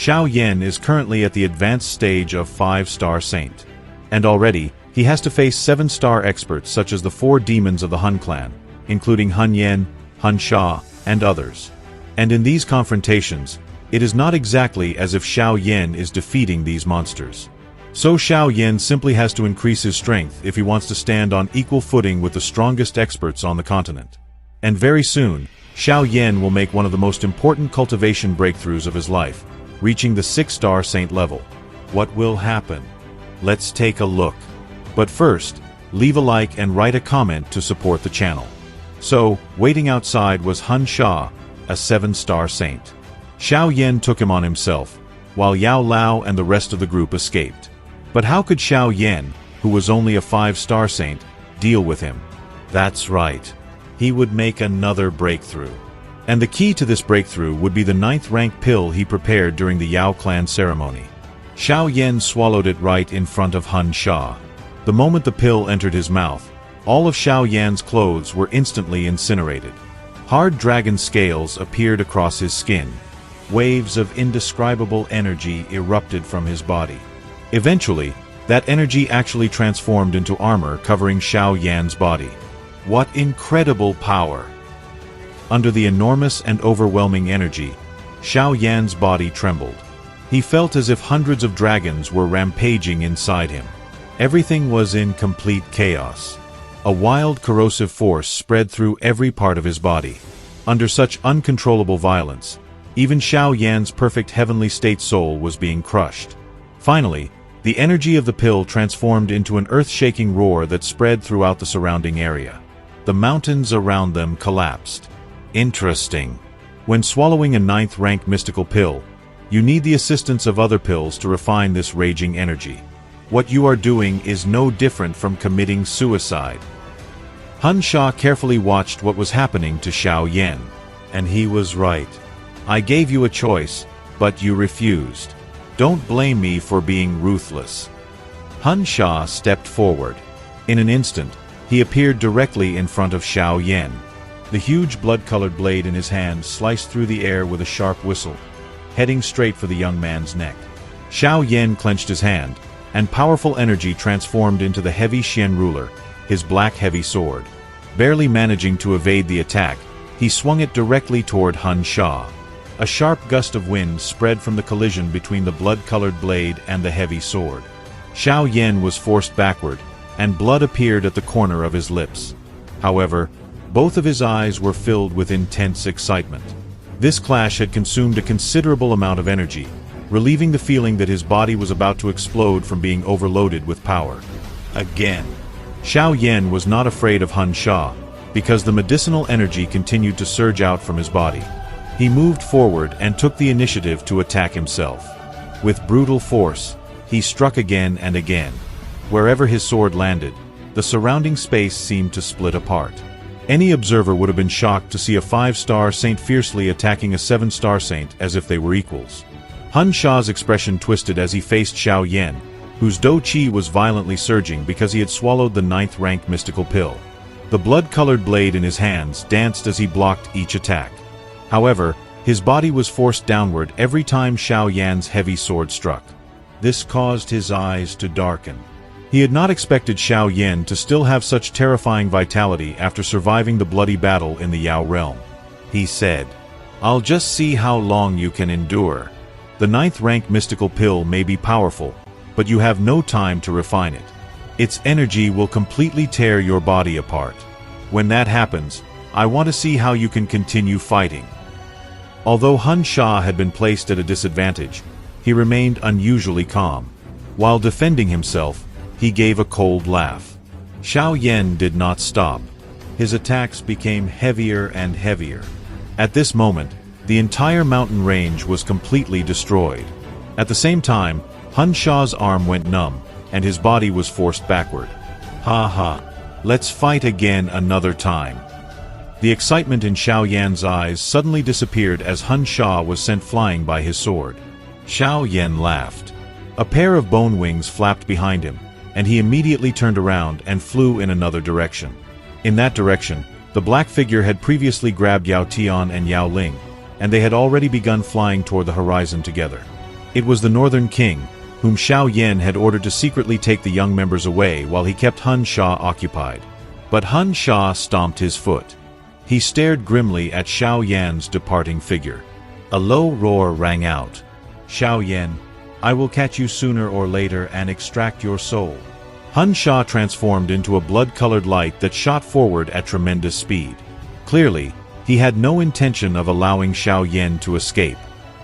Xiao Yan is currently at the advanced stage of 5-star Saint. And already, he has to face 7-star experts such as the 4 demons of the Hun clan, including Hun Yan, Hun Sha, and others. And in these confrontations, it is not exactly as if Xiao Yan is defeating these monsters. So Xiao Yan simply has to increase his strength if he wants to stand on equal footing with the strongest experts on the continent. And very soon, Xiao Yan will make one of the most important cultivation breakthroughs of his life, reaching the 6-star Saint level. What will happen? Let's take a look. But first, leave a like and write a comment to support the channel. So, waiting outside was Hun Sha, a 7-star Saint. Xiao Yan took him on himself, while Yao Lao and the rest of the group escaped. But how could Xiao Yan, who was only a 5-star Saint, deal with him? That's right. He would make another breakthrough. And the key to this breakthrough would be the 9th rank pill he prepared during the Yao clan ceremony. Xiao Yan swallowed it right in front of Hun Sha. The moment the pill entered his mouth, all of Xiao Yan's clothes were instantly incinerated. Hard dragon scales appeared across his skin. Waves of indescribable energy erupted from his body. Eventually, that energy actually transformed into armor covering Xiao Yan's body. What incredible power! Under the enormous and overwhelming energy, Xiao Yan's body trembled. He felt as if hundreds of dragons were rampaging inside him. Everything was in complete chaos. A wild, corrosive force spread through every part of his body. Under such uncontrollable violence, even Xiao Yan's perfect heavenly state soul was being crushed. Finally, the energy of the pill transformed into an earth-shaking roar that spread throughout the surrounding area. The mountains around them collapsed. Interesting. When swallowing a 9th rank mystical pill, you need the assistance of other pills to refine this raging energy. What you are doing is no different from committing suicide. Hun Sha carefully watched what was happening to Xiao Yan. And he was right. I gave you a choice, but you refused. Don't blame me for being ruthless. Hun Sha stepped forward. In an instant, he appeared directly in front of Xiao Yan. The huge blood-colored blade in his hand sliced through the air with a sharp whistle, heading straight for the young man's neck. Xiao Yan clenched his hand, and powerful energy transformed into the heavy Xian ruler, his black heavy sword. Barely managing to evade the attack, he swung it directly toward Hun Sha. A sharp gust of wind spread from the collision between the blood-colored blade and the heavy sword. Xiao Yan was forced backward, and blood appeared at the corner of his lips. However, both of his eyes were filled with intense excitement. This clash had consumed a considerable amount of energy, relieving the feeling that his body was about to explode from being overloaded with power. Again. Xiao Yan was not afraid of Hun Sha, because the medicinal energy continued to surge out from his body. He moved forward and took the initiative to attack himself. With brutal force, he struck again and again. Wherever his sword landed, the surrounding space seemed to split apart. Any observer would have been shocked to see a 5-star Saint fiercely attacking a 7-star Saint as if they were equals. Hun Sha's expression twisted as he faced Xiao Yan, whose Dou Qi was violently surging because he had swallowed the 9th rank mystical pill. The blood-colored blade in his hands danced as he blocked each attack. However, his body was forced downward every time Xiao Yan's heavy sword struck. This caused his eyes to darken. He had not expected Xiao Yan to still have such terrifying vitality after surviving the bloody battle in the Yao realm. He said, "I'll just see how long you can endure. The 9th rank mystical pill may be powerful, but you have no time to refine it. Its energy will completely tear your body apart. When that happens, I want to see how you can continue fighting." Although Hun Sha had been placed at a disadvantage, he remained unusually calm. While defending himself, he gave a cold laugh. Xiao Yan did not stop. His attacks became heavier and heavier. At this moment, the entire mountain range was completely destroyed. At the same time, Hun Sha's arm went numb, and his body was forced backward. "Ha ha! Let's fight again another time." The excitement in Xiao Yan's eyes suddenly disappeared as Hun Sha was sent flying by his sword. Xiao Yan laughed. A pair of bone wings flapped behind him, and he immediately turned around and flew in another direction. In that direction, the black figure had previously grabbed Yao Tian and Yao Ling, and they had already begun flying toward the horizon together. It was the Northern King, whom Xiao Yan had ordered to secretly take the young members away while he kept Hun Sha occupied. But Hun Sha stomped his foot. He stared grimly at Xiao Yan's departing figure. A low roar rang out. "Xiao Yan, I will catch you sooner or later and extract your soul." Hun Sha transformed into a blood-colored light that shot forward at tremendous speed. Clearly, he had no intention of allowing Xiao Yan to escape.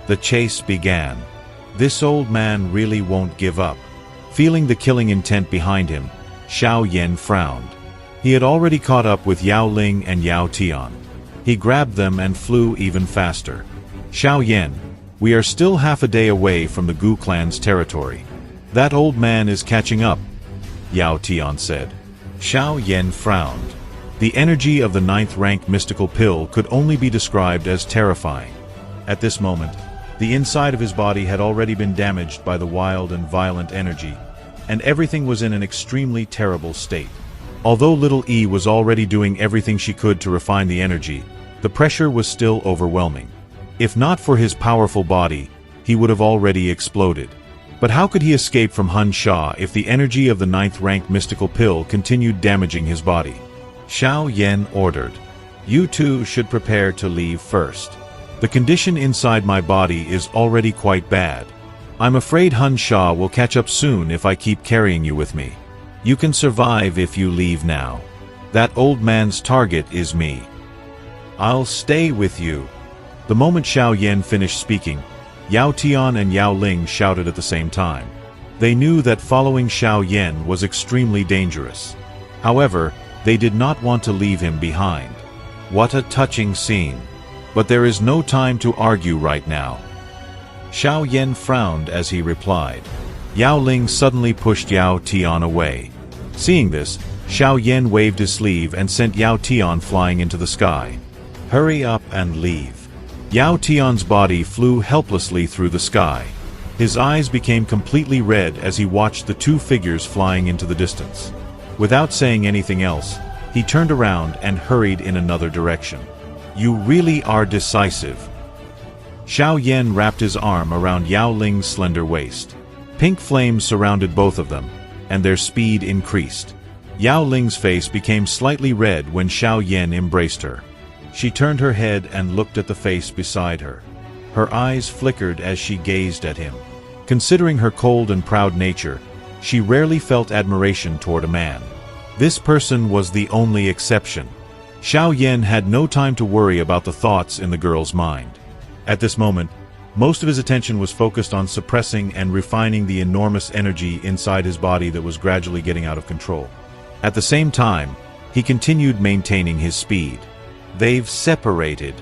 The chase began. This old man really won't give up. Feeling the killing intent behind him, Xiao Yan frowned. He had already caught up with Yao Ling and Yao Tian. He grabbed them and flew even faster. "Xiao Yan, we are still half a day away from the Gu clan's territory. That old man is catching up," Yao Tian said. Xiao Yan frowned. The energy of the 9th rank mystical pill could only be described as terrifying. At this moment, the inside of his body had already been damaged by the wild and violent energy, and everything was in an extremely terrible state. Although little E was already doing everything she could to refine the energy, the pressure was still overwhelming. If not for his powerful body, he would have already exploded. But how could he escape from Hun Sha if the energy of the 9th rank mystical pill continued damaging his body? Xiao Yan ordered, "You two should prepare to leave first. The condition inside my body is already quite bad. I'm afraid Hun Sha will catch up soon if I keep carrying you with me. You can survive if you leave now. That old man's target is me. I'll stay with you." The moment Xiao Yan finished speaking, Yao Tian and Yao Ling shouted at the same time. They knew that following Xiao Yan was extremely dangerous. However, they did not want to leave him behind. What a touching scene. But there is no time to argue right now. Xiao Yan frowned as he replied. Yao Ling suddenly pushed Yao Tian away. Seeing this, Xiao Yan waved his sleeve and sent Yao Tian flying into the sky. "Hurry up and leave." Yao Tian's body flew helplessly through the sky. His eyes became completely red as he watched the two figures flying into the distance. Without saying anything else, he turned around and hurried in another direction. "You really are decisive." Xiao Yan wrapped his arm around Yao Ling's slender waist. Pink flames surrounded both of them, and their speed increased. Yao Ling's face became slightly red when Xiao Yan embraced her. She turned her head and looked at the face beside her. Her eyes flickered as she gazed at him. Considering her cold and proud nature, she rarely felt admiration toward a man. This person was the only exception. Xiao Yan had no time to worry about the thoughts in the girl's mind. At this moment, most of his attention was focused on suppressing and refining the enormous energy inside his body that was gradually getting out of control. At the same time, he continued maintaining his speed. They've separated.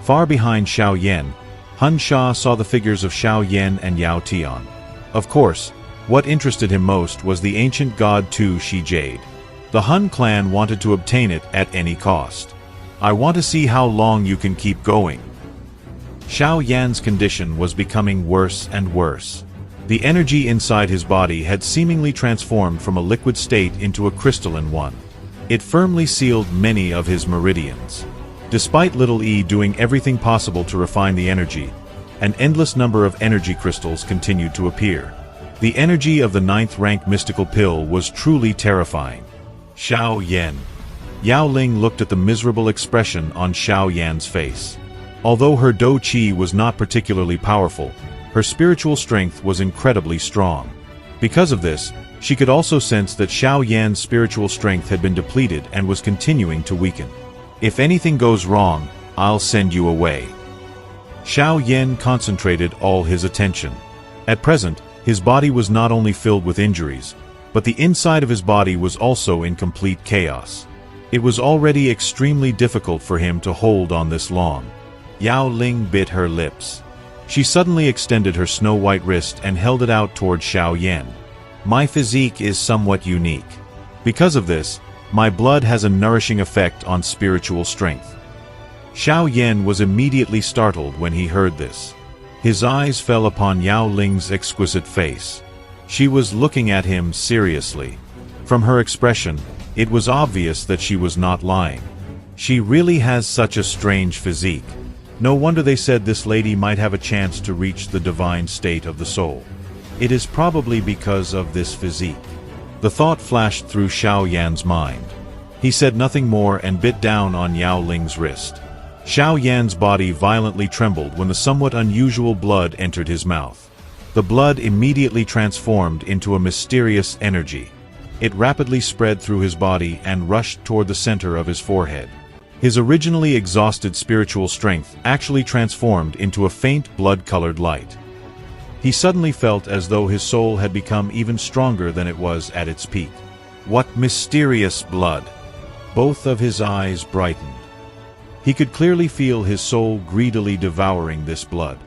Far behind Xiao Yan, Hun Sha saw the figures of Xiao Yan and Yao Tian. Of course, what interested him most was the ancient god Tu Shi Jade. The Hun clan wanted to obtain it at any cost. "I want to see how long you can keep going." Xiao Yan's condition was becoming worse and worse. The energy inside his body had seemingly transformed from a liquid state into a crystalline one. It firmly sealed many of his meridians. Despite little E doing everything possible to refine the energy, an endless number of energy crystals continued to appear. The energy of the 9th rank mystical pill was truly terrifying. Xiao Yan. Yao Ling looked at the miserable expression on Xiao Yan's face. Although her Dou Qi was not particularly powerful, her spiritual strength was incredibly strong. Because of this, she could also sense that Xiao Yan's spiritual strength had been depleted and was continuing to weaken. "If anything goes wrong, I'll send you away." Xiao Yan concentrated all his attention. At present, his body was not only filled with injuries, but the inside of his body was also in complete chaos. It was already extremely difficult for him to hold on this long. Yao Ling bit her lips. She suddenly extended her snow-white wrist and held it out toward Xiao Yan. "My physique is somewhat unique. Because of this, my blood has a nourishing effect on spiritual strength." Xiao Yan was immediately startled when he heard this. His eyes fell upon Yao Ling's exquisite face. She was looking at him seriously. From her expression, it was obvious that she was not lying. She really has such a strange physique. No wonder they said this lady might have a chance to reach the divine state of the soul. It is probably because of this physique. The thought flashed through Xiao Yan's mind. He said nothing more and bit down on Yao Ling's wrist. Xiao Yan's body violently trembled when the somewhat unusual blood entered his mouth. The blood immediately transformed into a mysterious energy. It rapidly spread through his body and rushed toward the center of his forehead. His originally exhausted spiritual strength actually transformed into a faint blood-colored light. He suddenly felt as though his soul had become even stronger than it was at its peak. What mysterious blood! Both of his eyes brightened. He could clearly feel his soul greedily devouring this blood.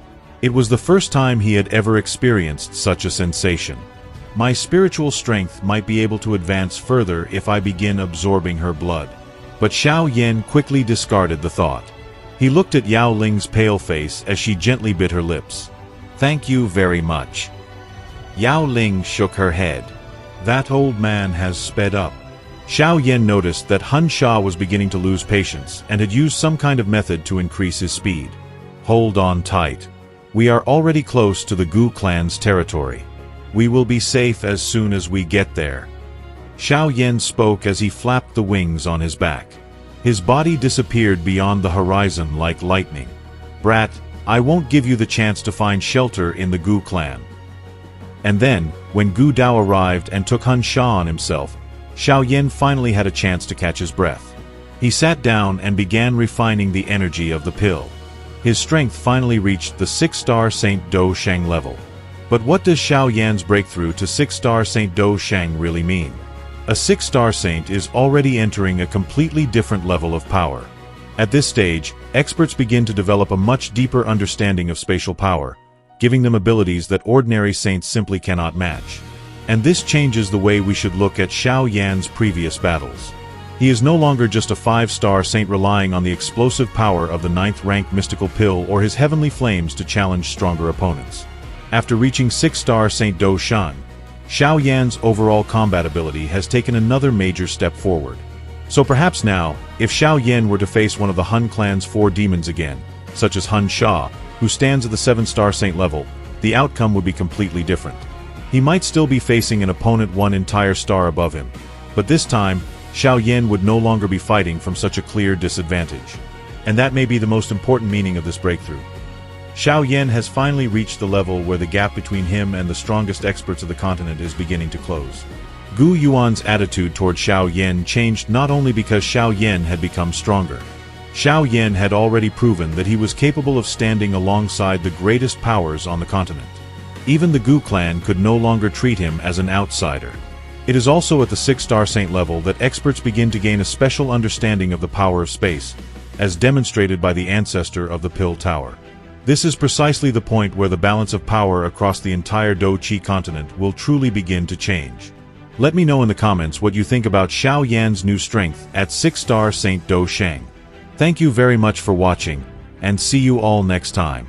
It was the first time he had ever experienced such a sensation. My spiritual strength might be able to advance further if I begin absorbing her blood. But Xiao Yan quickly discarded the thought. He looked at Yao Ling's pale face as she gently bit her lips. "Thank you very much." Yao Ling shook her head. That old man has sped up. Xiao Yan noticed that Han Sha was beginning to lose patience and had used some kind of method to increase his speed. Hold on tight. We are already close to the Gu clan's territory. We will be safe as soon as we get there. Xiao Yan spoke as he flapped the wings on his back. His body disappeared beyond the horizon like lightning. "Brat, I won't give you the chance to find shelter in the Gu clan." And then, when Gu Dao arrived and took Han Sha on himself, Xiao Yan finally had a chance to catch his breath. He sat down and began refining the energy of the pill. His strength finally reached the 6-star Saint Dou Sheng level. But what does Xiao Yan's breakthrough to 6-star Saint Dou Sheng really mean? A 6-star saint is already entering a completely different level of power. At this stage, experts begin to develop a much deeper understanding of spatial power, giving them abilities that ordinary saints simply cannot match. And this changes the way we should look at Xiao Yan's previous battles. He is no longer just a 5-star saint relying on the explosive power of the 9th-rank mystical pill or his heavenly flames to challenge stronger opponents. After reaching 6-star Saint Dou Shan, Xiao Yan's overall combat ability has taken another major step forward. So perhaps now, if Xiao Yan were to face one of the Han clan's 4 demons again, such as Han Sha, who stands at the 7-star saint level, the outcome would be completely different. He might still be facing an opponent 1 entire star above him, but this time, Xiao Yan would no longer be fighting from such a clear disadvantage. And that may be the most important meaning of this breakthrough. Xiao Yan has finally reached the level where the gap between him and the strongest experts of the continent is beginning to close. Gu Yuan's attitude toward Xiao Yan changed not only because Xiao Yan had become stronger. Xiao Yan had already proven that he was capable of standing alongside the greatest powers on the continent. Even the Gu clan could no longer treat him as an outsider. It is also at the 6-star saint level that experts begin to gain a special understanding of the power of space, as demonstrated by the ancestor of the Pill Tower. This is precisely the point where the balance of power across the entire Dou Qi continent will truly begin to change. Let me know in the comments what you think about Xiao Yan's new strength at 6-star Saint Dou Sheng. Thank you very much for watching, and see you all next time.